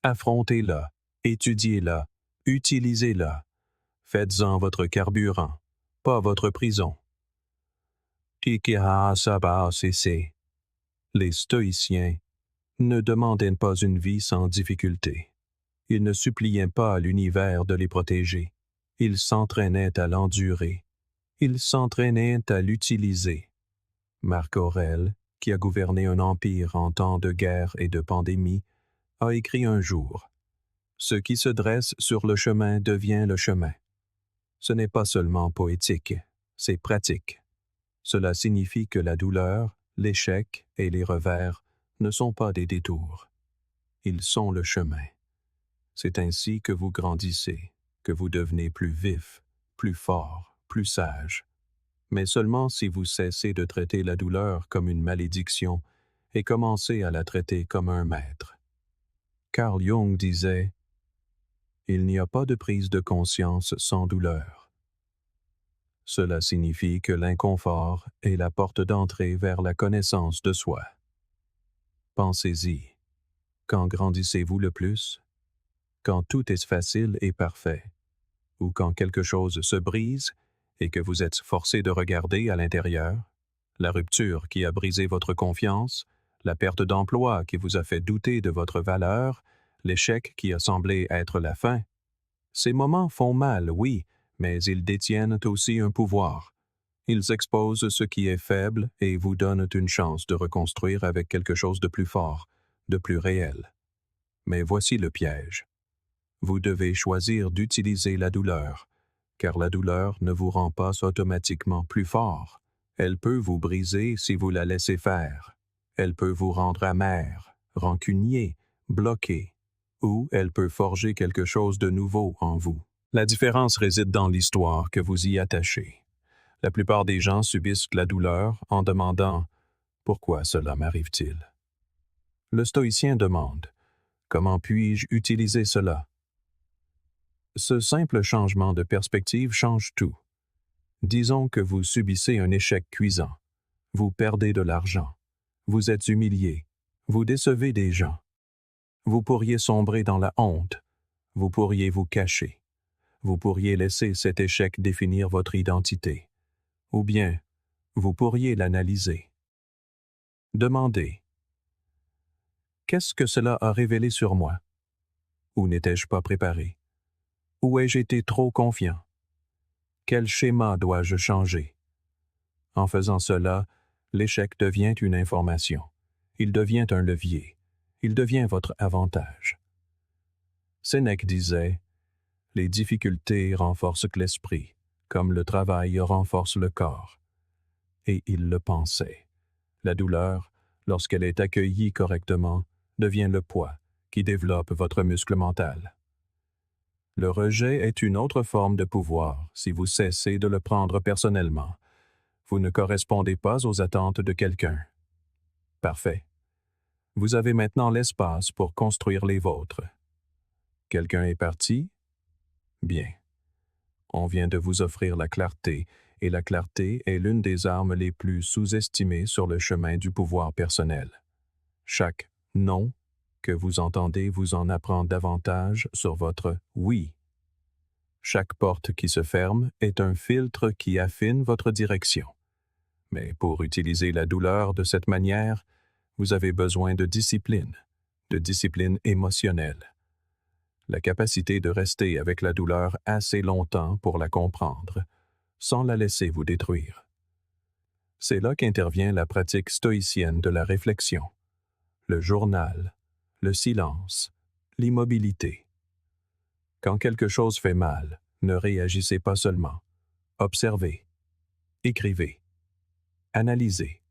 affrontez-la, étudiez-la, utilisez-la. Faites-en votre carburant, pas votre prison. Les stoïciens ne demandaient pas une vie sans difficulté. Ils ne suppliaient pas à l'univers de les protéger. Ils s'entraînaient à l'endurer. Ils s'entraînaient à l'utiliser. Marc Aurèle, qui a gouverné un empire en temps de guerre et de pandémie, a écrit un jour: ce qui se dresse sur le chemin devient le chemin. Ce n'est pas seulement poétique, c'est pratique. Cela signifie que la douleur, l'échec et les revers ne sont pas des détours. Ils sont le chemin. C'est ainsi que vous grandissez, que vous devenez plus vif, plus fort, plus sage. Mais seulement si vous cessez de traiter la douleur comme une malédiction et commencez à la traiter comme un maître. Carl Jung disait: il n'y a pas de prise de conscience sans douleur. Cela signifie que l'inconfort est la porte d'entrée vers la connaissance de soi. Pensez-y. Quand grandissez-vous le plus? Quand tout est facile et parfait, ou quand quelque chose se brise et que vous êtes forcé de regarder à l'intérieur? La rupture qui a brisé votre confiance, la perte d'emploi qui vous a fait douter de votre valeur, l'échec qui a semblé être la fin. Ces moments font mal, oui, mais ils détiennent aussi un pouvoir. Ils exposent ce qui est faible et vous donnent une chance de reconstruire avec quelque chose de plus fort, de plus réel. Mais voici le piège. Vous devez choisir d'utiliser la douleur, car la douleur ne vous rend pas automatiquement plus fort. Elle peut vous briser si vous la laissez faire. Elle peut vous rendre amer, rancunier, bloqué, ou elle peut forger quelque chose de nouveau en vous. La différence réside dans l'histoire que vous y attachez. La plupart des gens subissent la douleur en demandant « Pourquoi cela m'arrive-t-il » ? Le stoïcien demande « Comment puis-je utiliser cela » ? Ce simple changement de perspective change tout. Disons que vous subissez un échec cuisant. Vous perdez de l'argent. Vous êtes humilié. Vous décevez des gens. Vous pourriez sombrer dans la honte. Vous pourriez vous cacher. Vous pourriez laisser cet échec définir votre identité. Ou bien, vous pourriez l'analyser. Demandez. Qu'est-ce que cela a révélé sur moi? Ou n'étais-je pas préparé? Ou ai-je été trop confiant? Quel schéma dois-je changer? En faisant cela, l'échec devient une information. Il devient un levier. Il devient votre avantage. Sénèque disait « Les difficultés renforcent l'esprit, comme le travail renforce le corps. » Et il le pensait. La douleur, lorsqu'elle est accueillie correctement, devient le poids qui développe votre muscle mental. Le rejet est une autre forme de pouvoir si vous cessez de le prendre personnellement. Vous ne correspondez pas aux attentes de quelqu'un. Parfait. Vous avez maintenant l'espace pour construire les vôtres. Quelqu'un est parti? Bien. On vient de vous offrir la clarté, et la clarté est l'une des armes les plus sous-estimées sur le chemin du pouvoir personnel. Chaque « non » que vous entendez vous en apprend davantage sur votre « oui ». Chaque porte qui se ferme est un filtre qui affine votre direction. Mais pour utiliser la douleur de cette manière, vous avez besoin de discipline émotionnelle. La capacité de rester avec la douleur assez longtemps pour la comprendre, sans la laisser vous détruire. C'est là qu'intervient la pratique stoïcienne de la réflexion, le journal, le silence, l'immobilité. Quand quelque chose fait mal, ne réagissez pas seulement. Observez, écrivez, analysez.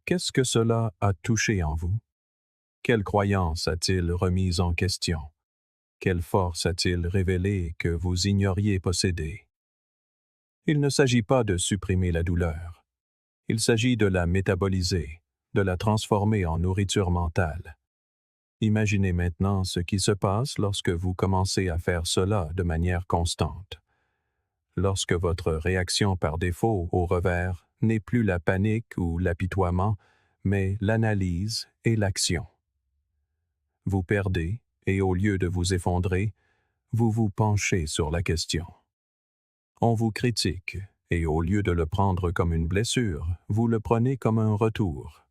Qu'est-ce que cela a touché en vous? Quelle croyance a-t-il remise en question? Quelle force a-t-il révélé que vous ignoriez posséder? Il ne s'agit pas de supprimer la douleur. Il s'agit de la métaboliser, de la transformer en nourriture mentale. Imaginez maintenant ce qui se passe lorsque vous commencez à faire cela de manière constante. Lorsque votre réaction par défaut au revers n'est plus la panique ou l'apitoiement, mais l'analyse et l'action. Vous perdez, et au lieu de vous effondrer, vous vous penchez sur la question. On vous critique, et au lieu de le prendre comme une blessure, vous le prenez comme un retour.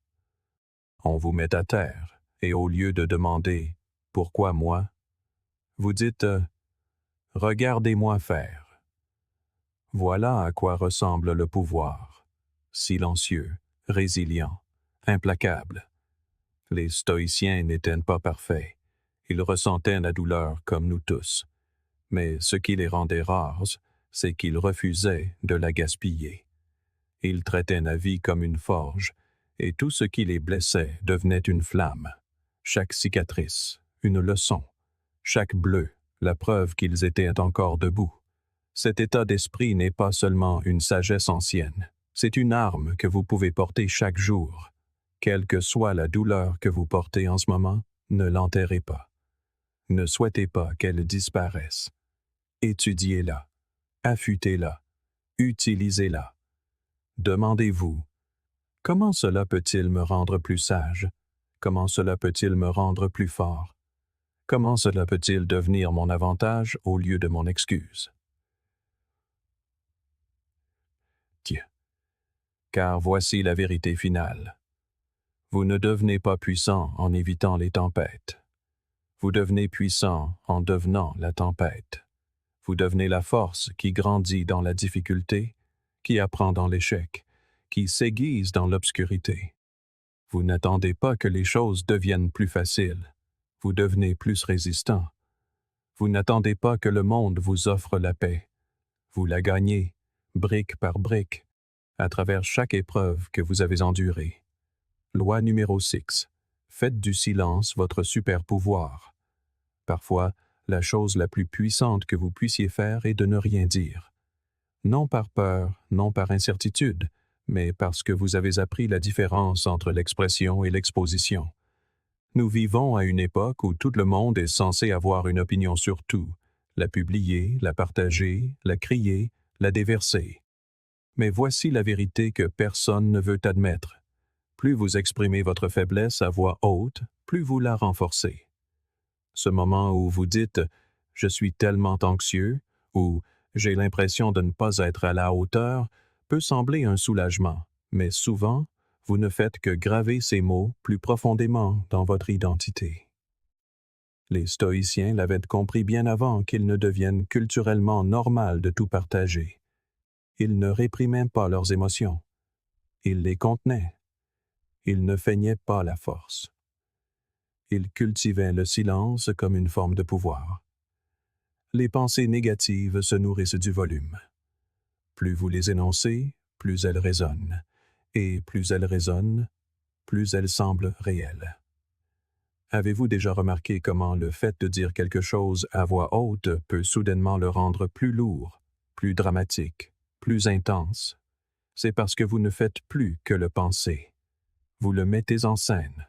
On vous met à terre, et au lieu de demander « Pourquoi moi ?», vous dites « Regardez-moi faire ». Voilà à quoi ressemble le pouvoir. Silencieux, résilient, implacable. Les stoïciens n'étaient pas parfaits. Ils ressentaient la douleur comme nous tous. Mais ce qui les rendait rares, c'est qu'ils refusaient de la gaspiller. Ils traitaient la vie comme une forge, et tout ce qui les blessait devenait une flamme. Chaque cicatrice, une leçon. Chaque bleu, la preuve qu'ils étaient encore debout. Cet état d'esprit n'est pas seulement une sagesse ancienne, c'est une arme que vous pouvez porter chaque jour. Quelle que soit la douleur que vous portez en ce moment, ne l'enterrez pas. Ne souhaitez pas qu'elle disparaisse. Étudiez-la, affûtez-la, utilisez-la. Demandez-vous, comment cela peut-il me rendre plus sage? Comment cela peut-il me rendre plus fort? Comment cela peut-il devenir mon avantage au lieu de mon excuse? Tiens, car voici la vérité finale. Vous ne devenez pas puissant en évitant les tempêtes. Vous devenez puissant en devenant la tempête. Vous devenez la force qui grandit dans la difficulté, qui apprend dans l'échec, qui s'aiguise dans l'obscurité. Vous n'attendez pas que les choses deviennent plus faciles. Vous devenez plus résistant. Vous n'attendez pas que le monde vous offre la paix. Vous la gagnez, brique par brique, à travers chaque épreuve que vous avez endurée. Loi numéro 6. Faites du silence votre super pouvoir. Parfois, la chose la plus puissante que vous puissiez faire est de ne rien dire. Non par peur, non par incertitude, mais parce que vous avez appris la différence entre l'expression et l'exposition. Nous vivons à une époque où tout le monde est censé avoir une opinion sur tout, la publier, la partager, la crier, la déverser. Mais voici la vérité que personne ne veut admettre. Plus vous exprimez votre faiblesse à voix haute, plus vous la renforcez. Ce moment où vous dites « je suis tellement anxieux » ou « j'ai l'impression de ne pas être à la hauteur » peut sembler un soulagement, mais souvent, vous ne faites que graver ces mots plus profondément dans votre identité. Les stoïciens l'avaient compris bien avant qu'il ne devienne culturellement normal de tout partager. Ils ne réprimaient pas leurs émotions. Ils les contenaient. Ils ne feignaient pas la force. Ils cultivaient le silence comme une forme de pouvoir. Les pensées négatives se nourrissent du volume. Plus vous les énoncez, plus elles résonnent. Et plus elles résonnent, plus elles semblent réelles. Avez-vous déjà remarqué comment le fait de dire quelque chose à voix haute peut soudainement le rendre plus lourd, plus dramatique, plus intense? C'est parce que vous ne faites plus que le penser. Vous le mettez en scène.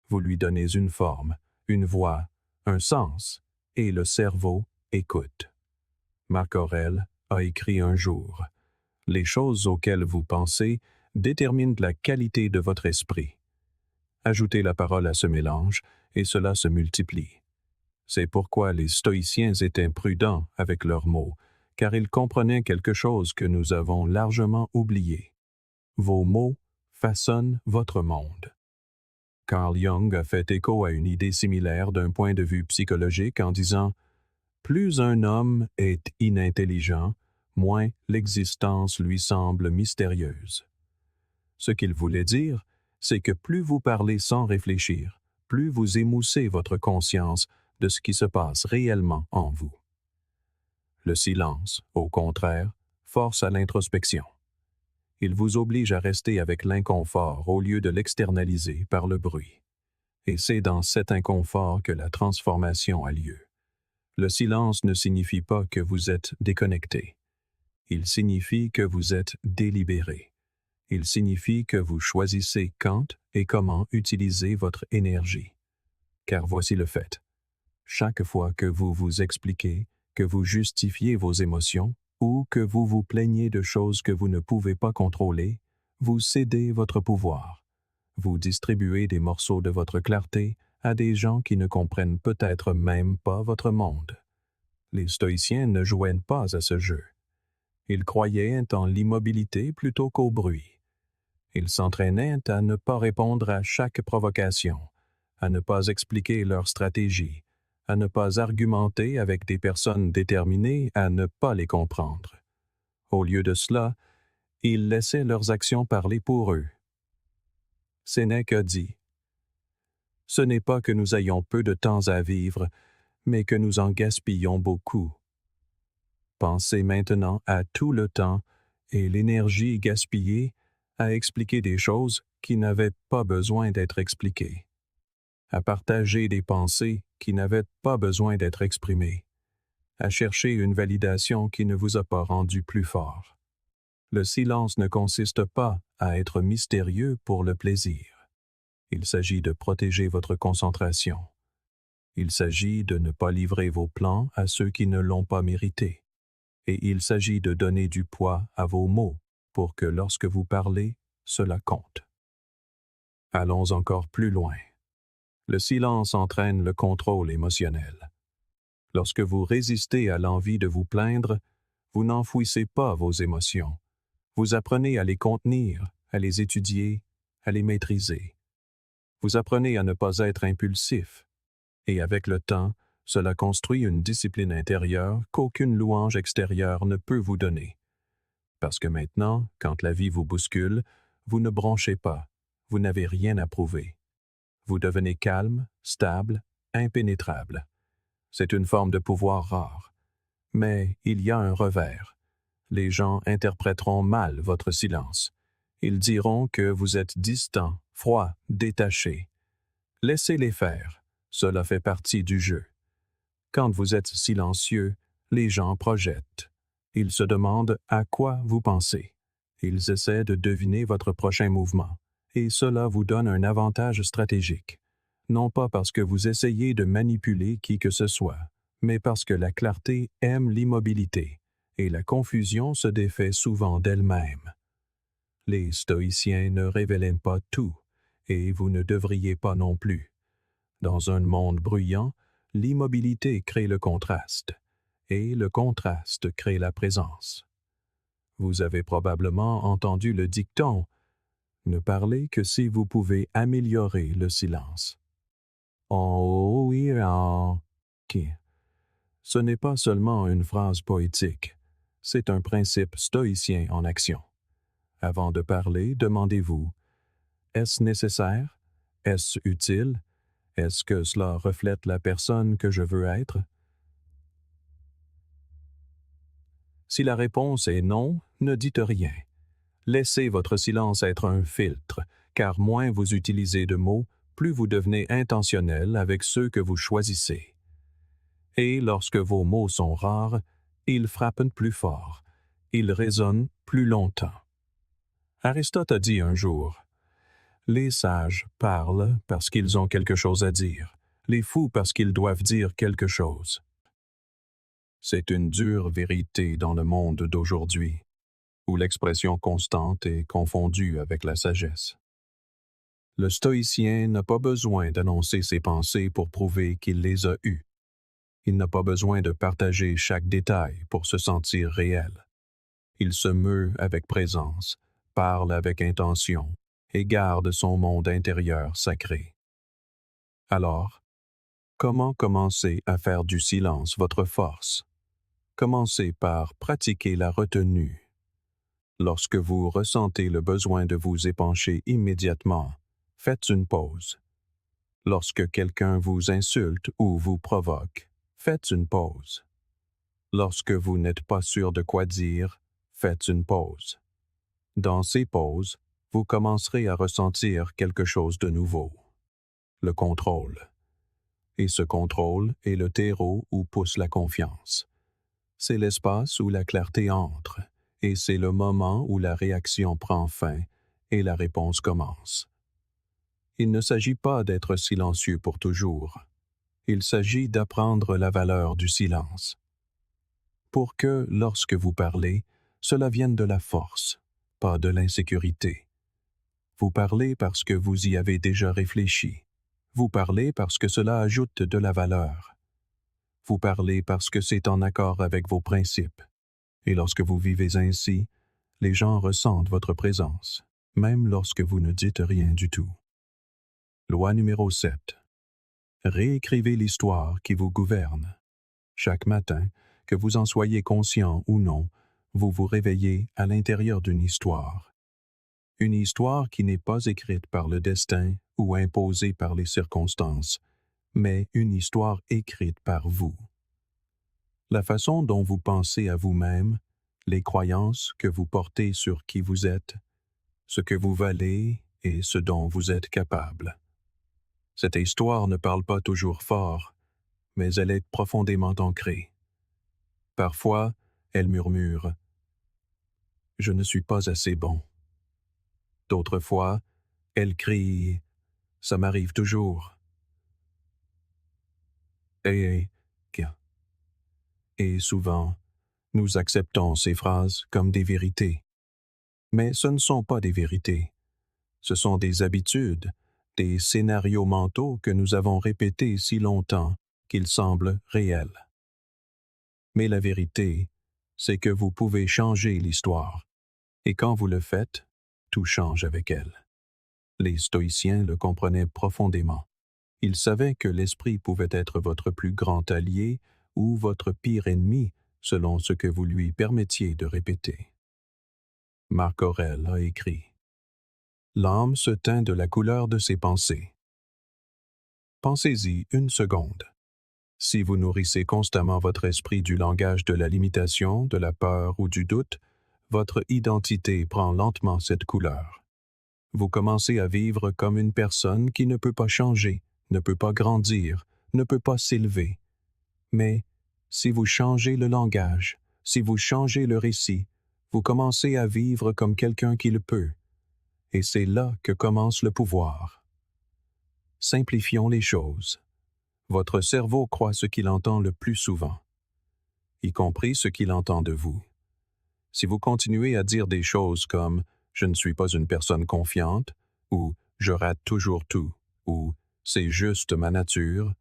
Vous lui donnez une forme, une voix, un sens, et le cerveau écoute. Marc Aurèle a écrit un jour « Les choses auxquelles vous pensez déterminent la qualité de votre esprit. » Ajoutez la parole à ce mélange, et cela se multiplie. C'est pourquoi les stoïciens étaient prudents avec leurs mots, car ils comprenaient quelque chose que nous avons largement oublié. Vos mots façonnent votre monde. Carl Jung a fait écho à une idée similaire d'un point de vue psychologique en disant « Plus un homme est inintelligent, moins l'existence lui semble mystérieuse. » Ce qu'il voulait dire, c'est que plus vous parlez sans réfléchir, plus vous émoussez votre conscience de ce qui se passe réellement en vous. Le silence, au contraire, force à l'introspection. Il vous oblige à rester avec l'inconfort au lieu de l'externaliser par le bruit. Et c'est dans cet inconfort que la transformation a lieu. Le silence ne signifie pas que vous êtes déconnecté. Il signifie que vous êtes délibéré. Il signifie que vous choisissez quand et comment utiliser votre énergie. Car voici le fait. Chaque fois que vous vous expliquez, que vous justifiez vos émotions ou que vous vous plaignez de choses que vous ne pouvez pas contrôler, vous cédez votre pouvoir. Vous distribuez des morceaux de votre clarté à des gens qui ne comprennent peut-être même pas votre monde. Les stoïciens ne jouaient pas à ce jeu. Ils croyaient en l'immobilité plutôt qu'au bruit. Ils s'entraînaient à ne pas répondre à chaque provocation, à ne pas expliquer leur stratégie, à ne pas argumenter avec des personnes déterminées à ne pas les comprendre. Au lieu de cela, ils laissaient leurs actions parler pour eux. Sénèque dit « Ce n'est pas que nous ayons peu de temps à vivre, mais que nous en gaspillons beaucoup. » Pensez maintenant à tout le temps et l'énergie gaspillée à expliquer des choses qui n'avaient pas besoin d'être expliquées, à partager des pensées qui n'avaient pas besoin d'être exprimées, à chercher une validation qui ne vous a pas rendu plus fort. Le silence ne consiste pas à être mystérieux pour le plaisir. Il s'agit de protéger votre concentration. Il s'agit de ne pas livrer vos plans à ceux qui ne l'ont pas mérité. Et il s'agit de donner du poids à vos mots pour que lorsque vous parlez, cela compte. Allons encore plus loin. Le silence entraîne le contrôle émotionnel. Lorsque vous résistez à l'envie de vous plaindre, vous n'enfouissez pas vos émotions. Vous apprenez à les contenir, à les étudier, à les maîtriser. Vous apprenez à ne pas être impulsif. Et avec le temps, cela construit une discipline intérieure qu'aucune louange extérieure ne peut vous donner. Parce que maintenant, quand la vie vous bouscule, vous ne bronchez pas, vous n'avez rien à prouver. Vous devenez calme, stable, impénétrable. C'est une forme de pouvoir rare. Mais il y a un revers. Les gens interpréteront mal votre silence. Ils diront que vous êtes distant, froid, détaché. Laissez-les faire. Cela fait partie du jeu. Quand vous êtes silencieux, les gens projettent. Ils se demandent à quoi vous pensez. Ils essaient de deviner votre prochain mouvement, et cela vous donne un avantage stratégique. Non pas parce que vous essayez de manipuler qui que ce soit, mais parce que la clarté aime l'immobilité, et la confusion se défait souvent d'elle-même. Les stoïciens ne révèlent pas tout, et vous ne devriez pas non plus. Dans un monde bruyant, l'immobilité crée le contraste, et le contraste crée la présence. Vous avez probablement entendu le dicton « Ne parlez que si vous pouvez améliorer le silence ». Oh oui, qui. Ce n'est pas seulement une phrase poétique, c'est un principe stoïcien en action. Avant de parler, demandez-vous « Est-ce nécessaire? Est-ce utile? Est-ce que cela reflète la personne que je veux être? » Si la réponse est non, ne dites rien. Laissez votre silence être un filtre, car moins vous utilisez de mots, plus vous devenez intentionnel avec ceux que vous choisissez. Et lorsque vos mots sont rares, ils frappent plus fort, ils résonnent plus longtemps. Aristote a dit un jour, « Les sages parlent parce qu'ils ont quelque chose à dire, les fous parce qu'ils doivent dire quelque chose. » C'est une dure vérité dans le monde d'aujourd'hui, où l'expression constante est confondue avec la sagesse. Le stoïcien n'a pas besoin d'annoncer ses pensées pour prouver qu'il les a eues. Il n'a pas besoin de partager chaque détail pour se sentir réel. Il se meut avec présence, parle avec intention et garde son monde intérieur sacré. Alors, comment commencer à faire du silence votre force? Commencez par pratiquer la retenue. Lorsque vous ressentez le besoin de vous épancher immédiatement, faites une pause. Lorsque quelqu'un vous insulte ou vous provoque, faites une pause. Lorsque vous n'êtes pas sûr de quoi dire, faites une pause. Dans ces pauses, vous commencerez à ressentir quelque chose de nouveau. Le contrôle. Et ce contrôle est le terreau où pousse la confiance. C'est l'espace où la clarté entre, et c'est le moment où la réaction prend fin et la réponse commence. Il ne s'agit pas d'être silencieux pour toujours. Il s'agit d'apprendre la valeur du silence. Pour que, lorsque vous parlez, cela vienne de la force, pas de l'insécurité. Vous parlez parce que vous y avez déjà réfléchi. Vous parlez parce que cela ajoute de la valeur. Vous parlez parce que c'est en accord avec vos principes. Et lorsque vous vivez ainsi, les gens ressentent votre présence, même lorsque vous ne dites rien du tout. Loi numéro 7. Réécrivez l'histoire qui vous gouverne. Chaque matin, que vous en soyez conscient ou non, vous vous réveillez à l'intérieur d'une histoire. Une histoire qui n'est pas écrite par le destin ou imposée par les circonstances, mais une histoire écrite par vous. La façon dont vous pensez à vous-même, les croyances que vous portez sur qui vous êtes, ce que vous valez et ce dont vous êtes capable. Cette histoire ne parle pas toujours fort, mais elle est profondément ancrée. Parfois, elle murmure « Je ne suis pas assez bon ». D'autres fois, elle crie « Ça m'arrive toujours ». Et souvent, nous acceptons ces phrases comme des vérités. Mais ce ne sont pas des vérités. Ce sont des habitudes, des scénarios mentaux que nous avons répétés si longtemps qu'ils semblent réels. Mais la vérité, c'est que vous pouvez changer l'histoire. Et quand vous le faites, tout change avec elle. Les stoïciens le comprenaient profondément. Ils savaient que l'esprit pouvait être votre plus grand allié ou votre pire ennemi selon ce que vous lui permettiez de répéter. Marc Aurèle a écrit « L'âme se teint de la couleur de ses pensées. » Pensez-y une seconde. Si vous nourrissez constamment votre esprit du langage de la limitation, de la peur ou du doute, votre identité prend lentement cette couleur. Vous commencez à vivre comme une personne qui ne peut pas changer, ne peut pas grandir, ne peut pas s'élever. Mais si vous changez le langage, si vous changez le récit, vous commencez à vivre comme quelqu'un qui le peut. Et c'est là que commence le pouvoir. Simplifions les choses. Votre cerveau croit ce qu'il entend le plus souvent, y compris ce qu'il entend de vous. Si vous continuez à dire des choses comme « je ne suis pas une personne confiante » ou « je rate toujours tout » ou « c'est juste ma nature »,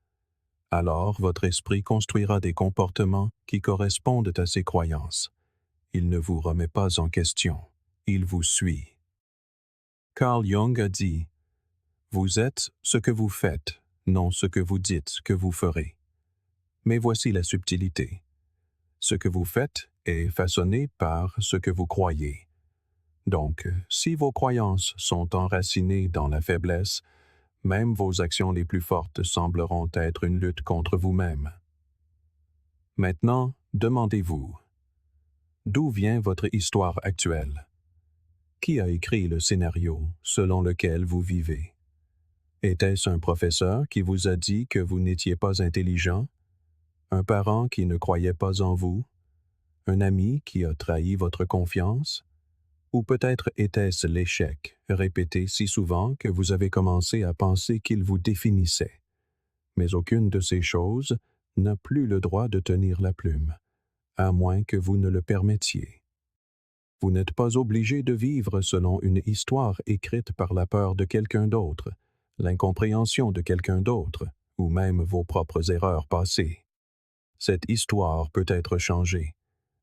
alors votre esprit construira des comportements qui correspondent à ses croyances. Il ne vous remet pas en question, il vous suit. Carl Jung a dit « Vous êtes ce que vous faites, non ce que vous dites que vous ferez. » Mais voici la subtilité. Ce que vous faites est façonné par ce que vous croyez. Donc, si vos croyances sont enracinées dans la faiblesse, même vos actions les plus fortes sembleront être une lutte contre vous-même. Maintenant, demandez-vous, d'où vient votre histoire actuelle? Qui a écrit le scénario selon lequel vous vivez? Était-ce un professeur qui vous a dit que vous n'étiez pas intelligent? Un parent qui ne croyait pas en vous? Un ami qui a trahi votre confiance? Ou peut-être était-ce l'échec, répété si souvent que vous avez commencé à penser qu'il vous définissait. Mais aucune de ces choses n'a plus le droit de tenir la plume, à moins que vous ne le permettiez. Vous n'êtes pas obligé de vivre selon une histoire écrite par la peur de quelqu'un d'autre, l'incompréhension de quelqu'un d'autre, ou même vos propres erreurs passées. Cette histoire peut être changée.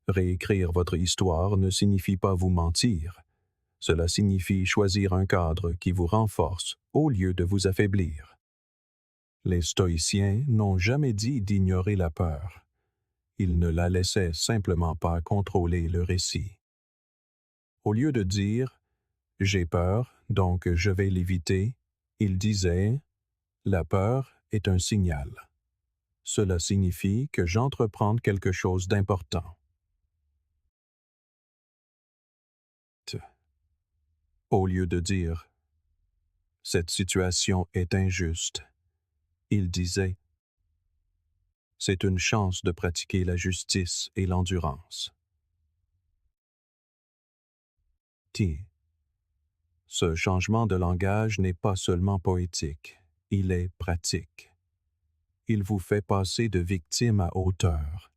Réécrire votre histoire ne signifie pas vous mentir. Cela signifie choisir un cadre qui vous renforce au lieu de vous affaiblir. Les stoïciens n'ont jamais dit d'ignorer la peur. Ils ne la laissaient simplement pas contrôler le récit. Au lieu de dire « j'ai peur, donc je vais l'éviter », ils disaient « la peur est un signal. Cela signifie que j'entreprends quelque chose d'important. » Au lieu de dire « cette situation est injuste », il disait « c'est une chance de pratiquer la justice et l'endurance. » Ce changement de langage n'est pas seulement poétique, il est pratique. Il vous fait passer de victime à auteur,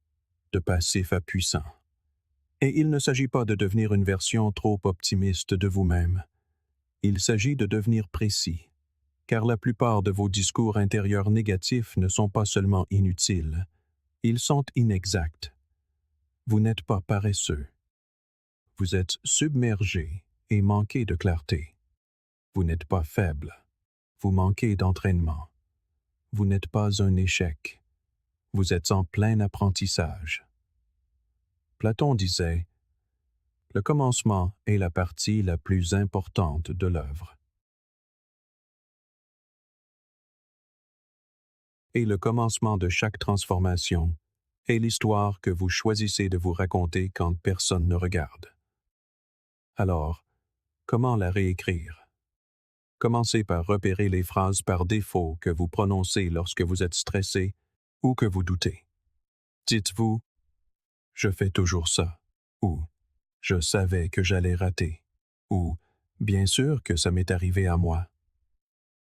de passif à puissant. Et il ne s'agit pas de devenir une version trop optimiste de vous-même. Il s'agit de devenir précis, car la plupart de vos discours intérieurs négatifs ne sont pas seulement inutiles, ils sont inexacts. Vous n'êtes pas paresseux. Vous êtes submergé et manquez de clarté. Vous n'êtes pas faible. Vous manquez d'entraînement. Vous n'êtes pas un échec. Vous êtes en plein apprentissage. Platon disait « Le commencement est la partie la plus importante de l'œuvre. » Et le commencement de chaque transformation est l'histoire que vous choisissez de vous raconter quand personne ne regarde. Alors, comment la réécrire? Commencez par repérer les phrases par défaut que vous prononcez lorsque vous êtes stressé ou que vous doutez. Dites-vous « Je fais toujours ça » ou « Je savais que j'allais rater » ou « Bien sûr que ça m'est arrivé à moi ».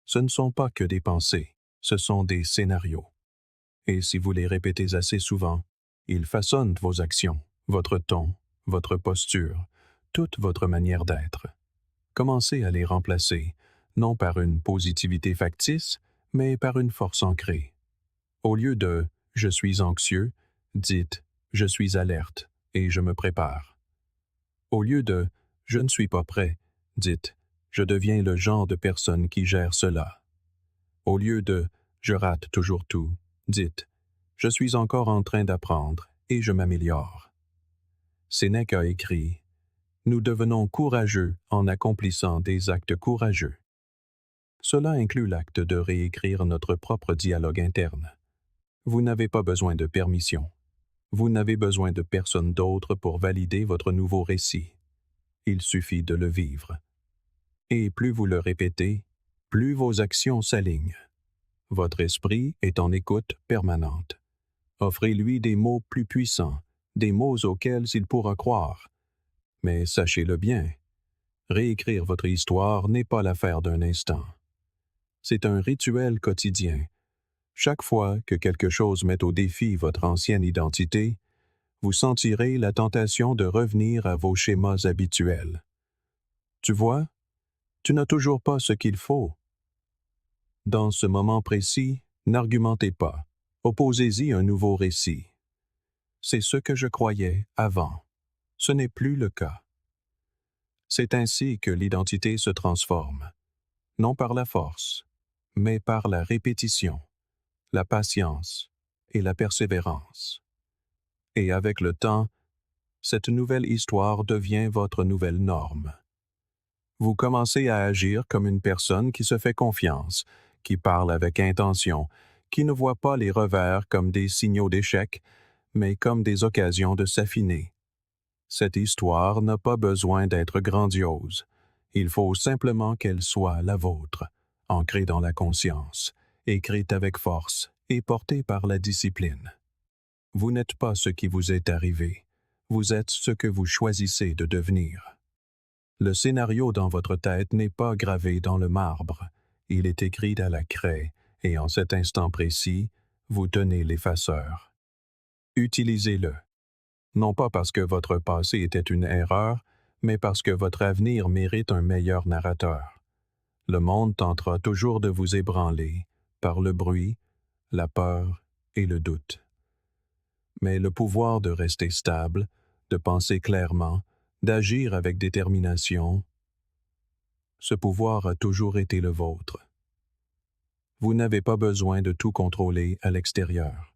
Ce ne sont pas que des pensées, ce sont des scénarios. Et si vous les répétez assez souvent, ils façonnent vos actions, votre ton, votre posture, toute votre manière d'être. Commencez à les remplacer, non par une positivité factice, mais par une force ancrée. Au lieu de « je suis anxieux », dites « je suis alerte et je me prépare ». Au lieu de « je ne suis pas prêt », dites « je deviens le genre de personne qui gère cela ». Au lieu de « je rate toujours tout », dites « je suis encore en train d'apprendre et je m'améliore ». Sénèque a écrit « Nous devenons courageux en accomplissant des actes courageux ». Cela inclut l'acte de réécrire notre propre dialogue interne. Vous n'avez pas besoin de permission. Vous n'avez besoin de personne d'autre pour valider votre nouveau récit. Il suffit de le vivre. Et plus vous le répétez, plus vos actions s'alignent. Votre esprit est en écoute permanente. Offrez-lui des mots plus puissants, des mots auxquels il pourra croire. Mais sachez-le bien, réécrire votre histoire n'est pas l'affaire d'un instant. C'est un rituel quotidien. Chaque fois que quelque chose met au défi votre ancienne identité, vous sentirez la tentation de revenir à vos schémas habituels. Tu vois, tu n'as toujours pas ce qu'il faut. Dans ce moment précis, n'argumentez pas. Opposez-y un nouveau récit. C'est ce que je croyais avant. Ce n'est plus le cas. C'est ainsi que l'identité se transforme, non par la force, mais par la répétition, la patience et la persévérance. Et avec le temps, cette nouvelle histoire devient votre nouvelle norme. Vous commencez à agir comme une personne qui se fait confiance, qui parle avec intention, qui ne voit pas les revers comme des signaux d'échec, mais comme des occasions de s'affiner. Cette histoire n'a pas besoin d'être grandiose. Il faut simplement qu'elle soit la vôtre, ancrée dans la conscience, écrite avec force et portée par la discipline. Vous n'êtes pas ce qui vous est arrivé. Vous êtes ce que vous choisissez de devenir. Le scénario dans votre tête n'est pas gravé dans le marbre. Il est écrit à la craie, et en cet instant précis, vous tenez l'effaceur. Utilisez-le. Non pas parce que votre passé était une erreur, mais parce que votre avenir mérite un meilleur narrateur. Le monde tentera toujours de vous ébranler par le bruit, la peur et le doute. Mais le pouvoir de rester stable, de penser clairement, d'agir avec détermination, ce pouvoir a toujours été le vôtre. Vous n'avez pas besoin de tout contrôler à l'extérieur.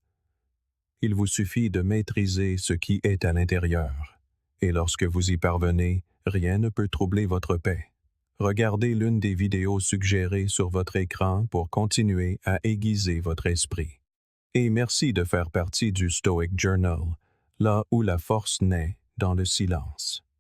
Il vous suffit de maîtriser ce qui est à l'intérieur. Et lorsque vous y parvenez, rien ne peut troubler votre paix. Regardez l'une des vidéos suggérées sur votre écran pour continuer à aiguiser votre esprit. Et merci de faire partie du Stoic Journal, là où la force naît dans le silence.